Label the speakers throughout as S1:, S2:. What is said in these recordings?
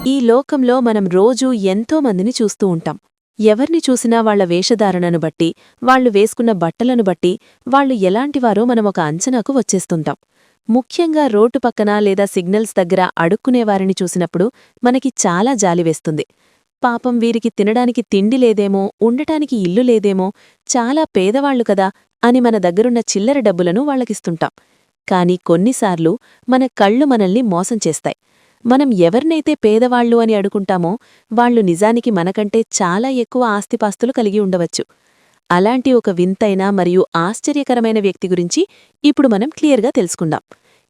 S1: ఈ లోకంలో మనం రోజూ ఎంతో మందిని చూస్తూ ఉంటాం. ఎవర్ని చూసినా వాళ్ల వేషధారణను బట్టి, వాళ్లు వేసుకున్న బట్టలను బట్టి, వాళ్లు ఎలాంటివారో మనమొక అంచనాకు వచ్చేస్తుంటాం. ముఖ్యంగా రోడ్డు పక్కన లేదా సిగ్నల్స్ దగ్గర అడుక్కునేవారిని చూసినప్పుడు మనకి చాలా జాలివేస్తుంది. పాపం వీరికి తినడానికి తిండి లేదేమో, ఉండటానికి ఇల్లు లేదేమో, చాలా పేదవాళ్లు కదా అని మన దగ్గరున్న చిల్లర డబ్బులను వాళ్లకిస్తుంటాం. కాని కొన్నిసార్లు మన కళ్ళు మనల్ని మోసం చేస్తాయి. మనం ఎవర్నైతే పేదవాళ్లు అని అడుకుంటామో వాళ్లు నిజానికి మనకంటే చాలా ఎక్కువ ఆస్తిపాస్తులు కలిగి ఉండవచ్చు. అలాంటి ఒక వింతైన మరియు ఆశ్చర్యకరమైన వ్యక్తి గురించి ఇప్పుడు మనం క్లియర్గా తెలుసుకుందాం.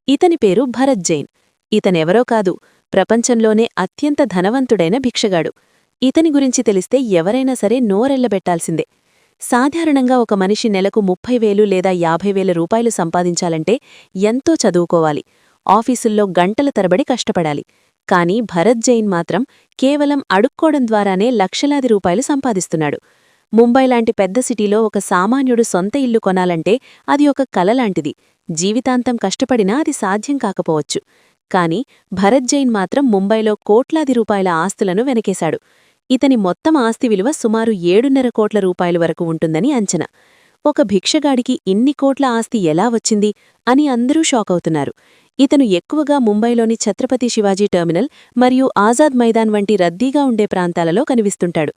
S1: ఇతని పేరు భరత్ జైన్. ఇతనెవరో కాదు, ప్రపంచంలోనే అత్యంత ధనవంతుడైన భిక్షగాడు. ఇతని గురించి తెలిస్తే ఎవరైనా సరే నోరెళ్లబెట్టాల్సిందే. సాధారణంగా ఒక మనిషి నెలకు 30,000 లేదా 50,000 రూపాయలు సంపాదించాలంటే ఎంతో చదువుకోవాలి, ఆఫీసుల్లో గంటల తరబడి కష్టపడాలి. కాని భరత్ జైన్ మాత్రం కేవలం అడుక్కోవడం ద్వారానే లక్షలాది రూపాయలు సంపాదిస్తున్నాడు. ముంబై లాంటి పెద్ద సిటీలో ఒక సామాన్యుడు సొంత ఇల్లు కొనాలంటే అది ఒక కలలాంటిది. జీవితాంతం కష్టపడినా అది సాధ్యం కాకపోవచ్చు. కాని భరత్ జైన్ మాత్రం ముంబైలో కోట్లాది రూపాయల ఆస్తులను వెనకేశాడు. ఇతని మొత్తం ఆస్తి విలువ సుమారు 7.5 కోట్ల రూపాయలు వరకు ఉంటుందని అంచనా. ఒక భిక్షగాడికి ఇన్ని కోట్ల ఆస్తి ఎలా వచ్చింది అని అందరూ షాకవుతున్నారు. ఇతను ఎక్కువగా ముంబైలోని ఛత్రపతి శివాజీ టెర్మినల్ మరియు ఆజాద్ మైదాన్ వంటి రద్దీగా ఉండే ప్రాంతాలలో కనిపిస్తుంటాడు.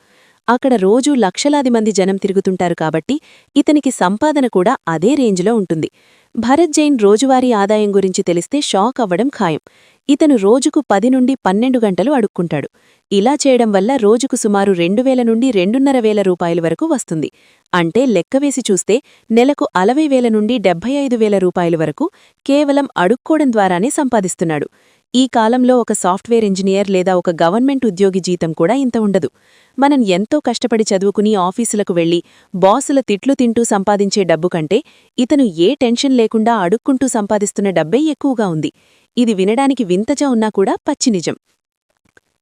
S1: అక్కడ రోజూ లక్షలాది మంది జనం తిరుగుతుంటారు కాబట్టి ఇతనికి సంపాదన కూడా అదే రేంజ్లో ఉంటుంది. భరత్ జైన్ రోజువారీ ఆదాయం గురించి తెలిస్తే షాక్ అవ్వడం ఖాయం. ఇతను రోజుకు 10 నుండి 12 గంటలు అడుక్కుంటాడు. ఇలా చేయడం వల్ల రోజుకు సుమారు 2,000 నుండి 2,500 రూపాయల వరకు వస్తుంది. అంటే లెక్కవేసి చూస్తే నెలకు 60,000 నుండి 75,000 రూపాయల వరకు కేవలం అడుక్కోవడం ద్వారానే సంపాదిస్తున్నాడు. ఈ కాలంలో ఒక సాఫ్ట్వేర్ ఇంజనీర్ లేదా ఒక గవర్నమెంట్ ఉద్యోగి జీతం కూడా ఇంత ఉండదు. మనం ఎంతో కష్టపడి చదువుకుని ఆఫీసులకు వెళ్లి బాసుల తిట్లు తింటూ సంపాదించే డబ్బు కంటే ఇతను ఏ టెన్షన్ లేకుండా అడుక్కుంటూ సంపాదిస్తున్న డబ్బే ఎక్కువగా ఉంది. ఇది వినడానికి వింతగా ఉన్నా కూడా పచ్చి నిజం.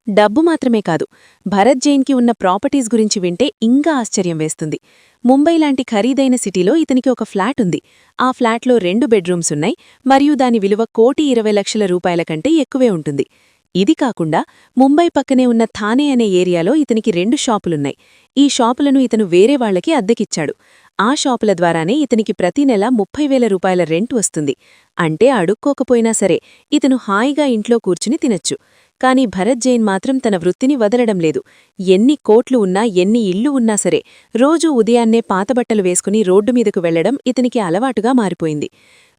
S1: డబ్బు మాత్రమే కాదు, భరత్ జైన్కి ఉన్న ప్రాపర్టీస్ గురించి వింటే ఇంకా ఆశ్చర్యం వేస్తుంది. ముంబై లాంటి ఖరీదైన సిటీలో ఇతనికి ఒక ఫ్లాట్ ఉంది. ఆ ఫ్లాట్లో 2 బెడ్రూమ్స్ ఉన్నాయి మరియు దాని విలువ 1,20,00,000 రూపాయల కంటే ఎక్కువే ఉంటుంది. ఇది కాకుండా ముంబై పక్కనే ఉన్న థానే అనే ఏరియాలో ఇతనికి 2 షాపులున్నాయి. ఈ షాపులను ఇతను వేరే వాళ్లకి అద్దెకిచ్చాడు. ఆ షాపుల ద్వారానే ఇతనికి ప్రతి నెల 30,000 రూపాయల రెంట్ వస్తుంది. అంటే అడుక్కోకపోయినా సరే ఇతను హాయిగా ఇంట్లో కూర్చుని తినొచ్చు. కాని భరత్ జైన్ మాత్రం తన వృత్తిని వదలడం లేదు. ఎన్ని కోట్లు ఉన్నా, ఎన్ని ఇళ్లు ఉన్నా సరే రోజూ ఉదయాన్నే పాతబట్టలు వేసుకుని రోడ్డు మీదకు వెళ్లడం ఇతనికి అలవాటుగా మారిపోయింది.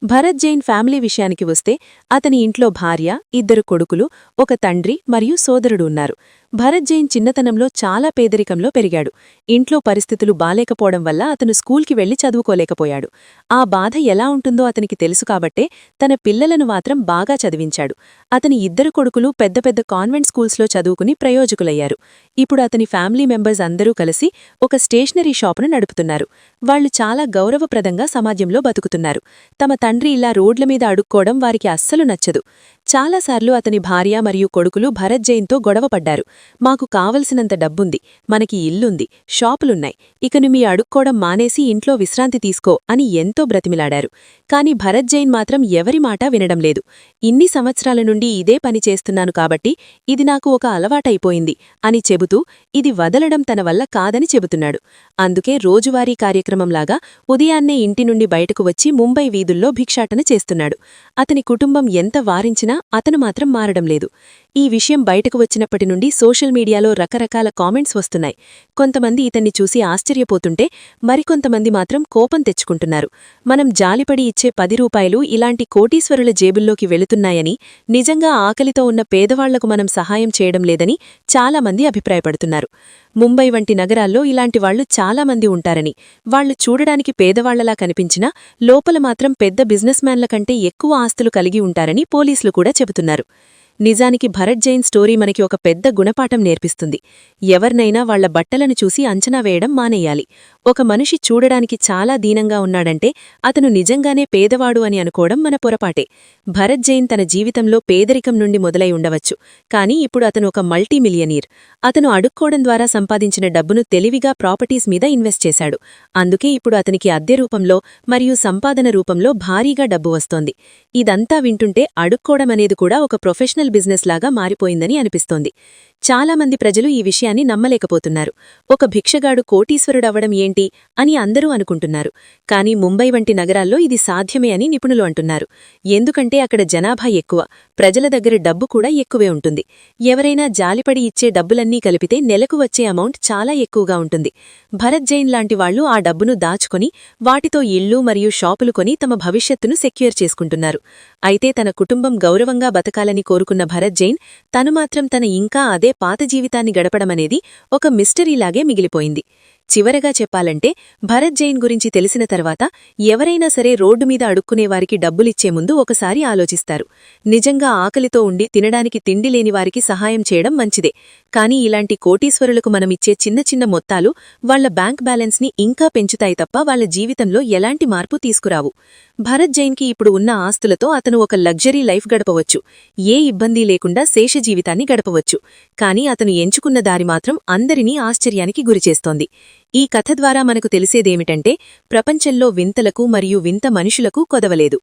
S1: భరత్ జైన్ ఫ్యామిలీ విషయానికి వస్తే అతని ఇంట్లో భార్య, 2 కొడుకులు, ఒక తండ్రి మరియు సోదరుడు ఉన్నారు. భరత్ జైన్ చిన్నతనంలో చాలా పేదరికంలో పెరిగాడు. ఇంట్లో పరిస్థితులు బాలేకపోవడం వల్ల అతను స్కూల్కి వెళ్లి చదువుకోలేకపోయాడు. ఆ బాధ ఎలా ఉంటుందో అతనికి తెలుసు కాబట్టే తన పిల్లలను మాత్రం బాగా చదివించాడు. అతని 2 కొడుకులు పెద్ద పెద్ద కాన్వెంట్ స్కూల్స్లో చదువుకుని ప్రయోజకులయ్యారు. ఇప్పుడు అతని ఫ్యామిలీ మెంబర్స్ అందరూ కలిసి ఒక స్టేషనరీ షాపును నడుపుతున్నారు. వాళ్లు చాలా గౌరవప్రదంగా సమాజంలో బతుకుతున్నారు. తమ తండ్రి ఇలా రోడ్ల మీద అడుక్కోవడం వారికి అస్సలు నచ్చదు. చాలాసార్లు అతని భార్య మరియు కొడుకులు భరత్ జైన్తో గొడవపడ్డారు. మాకు కావలసినంత డబ్బుంది, మనకి ఇల్లుంది, షాపులున్నాయి, ఇకను మీ అడుక్కోవడం మానేసి ఇంట్లో విశ్రాంతి తీసుకో అని ఎంతో బ్రతిమిలాడారు. కాని భరత్ జైన్ మాత్రం ఎవరి మాట వినడం లేదు. ఇన్ని సంవత్సరాల నుండి ఇదే పని చేస్తున్నాను కాబట్టి ఇది నాకు ఒక అలవాటైపోయింది అని చెబుతూ ఇది వదలడం తన వల్ల కాదని చెబుతున్నాడు. అందుకే రోజువారీ కార్యక్రమంలాగా ఉదయాన్నే ఇంటి నుండి బయటకు వచ్చి ముంబై వీధుల్లో భిక్షాటన చేస్తున్నాడు. అతని కుటుంబం ఎంత వారించినా అతను మాత్రం మారడం లేదు. ఈ విషయం బయటకు వచ్చినప్పటి నుండి సోషల్ మీడియాలో రకరకాల కామెంట్స్ వస్తున్నాయి. కొంతమంది ఇతన్ని చూసి ఆశ్చర్యపోతుంటే మరికొంతమంది మాత్రం కోపం తెచ్చుకుంటున్నారు. మనం జాలిపడి ఇచ్చే 10 రూపాయలు ఇలాంటి కోటీశ్వరుల జేబుల్లోకి వెళుతున్నాయని, నిజంగా ఆకలితో ఉన్న పేదవాళ్లకు మనం సహాయం చేయడం లేదని చాలామంది అభిప్రాయపడుతున్నారు. ముంబై వంటి నగరాల్లో ఇలాంటి వాళ్లు చాలామంది ఉంటారని, వాళ్లు చూడడానికి పేదవాళ్లలా కనిపించినా లోపల మాత్రం పెద్ద బిజినెస్ మ్యాన్ల కంటే ఎక్కువ ఆస్తులు కలిగి ఉంటారని పోలీసులు కూడా చెబుతున్నారు. నిజానికి భరత్ జైన్ స్టోరీ మనకి ఒక పెద్ద గుణపాఠం నేర్పిస్తుంది. ఎవర్నైనా వాళ్ల బట్టలను చూసి అంచనా వేయడం మానేయాలి. ఒక మనిషి చూడడానికి చాలా దీనంగా ఉన్నాడంటే అతను నిజంగానే పేదవాడు అని అనుకోవడం మన పొరపాటే. భరత్ జైన్ తన జీవితంలో పేదరికం నుండి మొదలై ఉండవచ్చు, కానీ ఇప్పుడు అతను ఒక మల్టీ మిలియనీర్. అతను అడుక్కోవడం ద్వారా సంపాదించిన డబ్బును తెలివిగా ప్రాపర్టీస్ మీద ఇన్వెస్ట్ చేశాడు. అందుకే ఇప్పుడు అతనికి అద్దె రూపంలో మరియు సంపాదన రూపంలో భారీగా డబ్బు వస్తోంది. ఇదంతా వింటుంటే అడుక్కోవడం అనేది కూడా ఒక ప్రొఫెషనల్ బిజినెస్ లాగా మారిపోయిందని అనిపిస్తోంది. చాలామంది ప్రజలు ఈ విషయాన్ని నమ్మలేకపోతున్నారు. ఒక భిక్షగాడు కోటీశ్వరుడవ్వడం ఏంటి అని అందరూ అనుకుంటున్నారు. కానీ ముంబై వంటి నగరాల్లో ఇది సాధ్యమే అని నిపుణులు అంటున్నారు. ఎందుకంటే అక్కడ జనాభా ఎక్కువ, ప్రజల దగ్గర డబ్బు కూడా ఎక్కువే ఉంటుంది. ఎవరైనా జాలిపడి ఇచ్చే డబ్బులన్నీ కలిపితే నెలకు వచ్చే అమౌంట్ చాలా ఎక్కువగా ఉంటుంది. భరత్ జైన్ లాంటి వాళ్లు ఆ డబ్బును దాచుకొని వాటితో ఇళ్లు మరియు షాపులు కొని తమ భవిష్యత్తును సెక్యూర్ చేసుకుంటున్నారు. అయితే తన కుటుంబం గౌరవంగా బతకాలని కోరుకున్న భరత్ జైన్ తను మాత్రం తన ఇంకా అదే పాత జీవితాన్ని గడపడమనేది ఒక మిస్టరీలాగే మిగిలిపోయింది. చివరగా చెప్పాలంటే భరత్ జైన్ గురించి తెలిసిన తర్వాత ఎవరైనా సరే రోడ్డు మీద అడుక్కునేవారికి డబ్బులిచ్చే ముందు ఒకసారి ఆలోచిస్తారు. నిజంగా ఆకలితో ఉండి తినడానికి తిండి లేని వారికి సహాయం చేయడం మంచిదే, కానీ ఇలాంటి కోటీశ్వరులకు మనమిచ్చే చిన్న చిన్న మొత్తాలు వాళ్ల బ్యాంక్ బ్యాలెన్స్ని ఇంకా పెంచుతాయి తప్ప వాళ్ల జీవితంలో ఎలాంటి మార్పు తీసుకురావు. భరత్ జైన్కి ఇప్పుడు ఉన్న ఆస్తులతో అతను ఒక లగ్జరీ లైఫ్ గడపవచ్చు, ఏ ఇబ్బంది లేకుండా శేష జీవితాన్ని గడపవచ్చు. కానీ అతను ఎంచుకున్న దారి మాత్రం అందరినీ ఆశ్చర్యానికి గురిచేస్తోంది. ఈ కథ ద్వారా మనకు తెలిసేదేమిటంటే ప్రపంచంలో వింతలకు మరియు వింత మనుషులకు కొదవలేదు.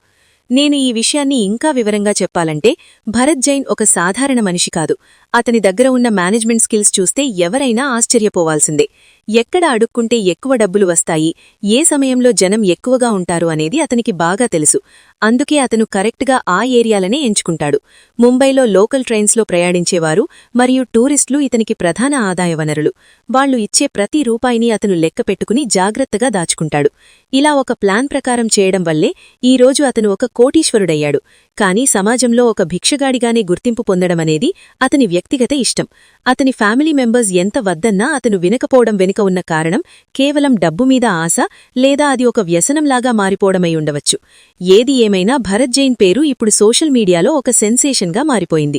S1: నేను ఈ విషయాన్ని ఇంకా వివరంగా చెప్పాలంటే భరత్ జైన్ ఒక సాధారణ మనిషి కాదు. అతని దగ్గర ఉన్న మేనేజ్మెంట్ స్కిల్స్ చూస్తే ఎవరైనా ఆశ్చర్యపోవాల్సిందే. ఎక్కడ అడుక్కుంటే ఎక్కువ డబ్బులు వస్తాయి, ఏ సమయంలో జనం ఎక్కువగా ఉంటారు అనేది అతనికి బాగా తెలుసు. అందుకే అతను కరెక్ట్గా ఆ ఏరియాలనే ఎంచుకుంటాడు. ముంబైలో లోకల్ ట్రైన్స్లో ప్రయాణించేవారు మరియు టూరిస్టులు ఇతనికి ప్రధాన ఆదాయ వనరులు. వాళ్లు ఇచ్చే ప్రతి రూపాయిని అతను లెక్క పెట్టుకుని జాగ్రత్తగా దాచుకుంటాడు. ఇలా ఒక ప్లాన్ ప్రకారం చేయడం వల్లే ఈరోజు అతను ఒక కోటీశ్వరుడయ్యాడు. కానీ సమాజంలో ఒక భిక్షగాడిగానే గుర్తింపు పొందడమనేది అతని వ్యక్తిగత ఇష్టం. అతని ఫ్యామిలీ మెంబర్స్ ఎంత వద్దన్నా అతను వినకపోవడం వెనుక ఉన్న కారణం కేవలం డబ్బు మీద ఆశ, లేదా అది ఒక వ్యసనంలాగా మారిపోవడమై ఉండవచ్చు. ఏది ఏమైనా భరత్ జైన్ పేరు ఇప్పుడు సోషల్ మీడియాలో ఒక సెన్సేషన్గా మారిపోయింది.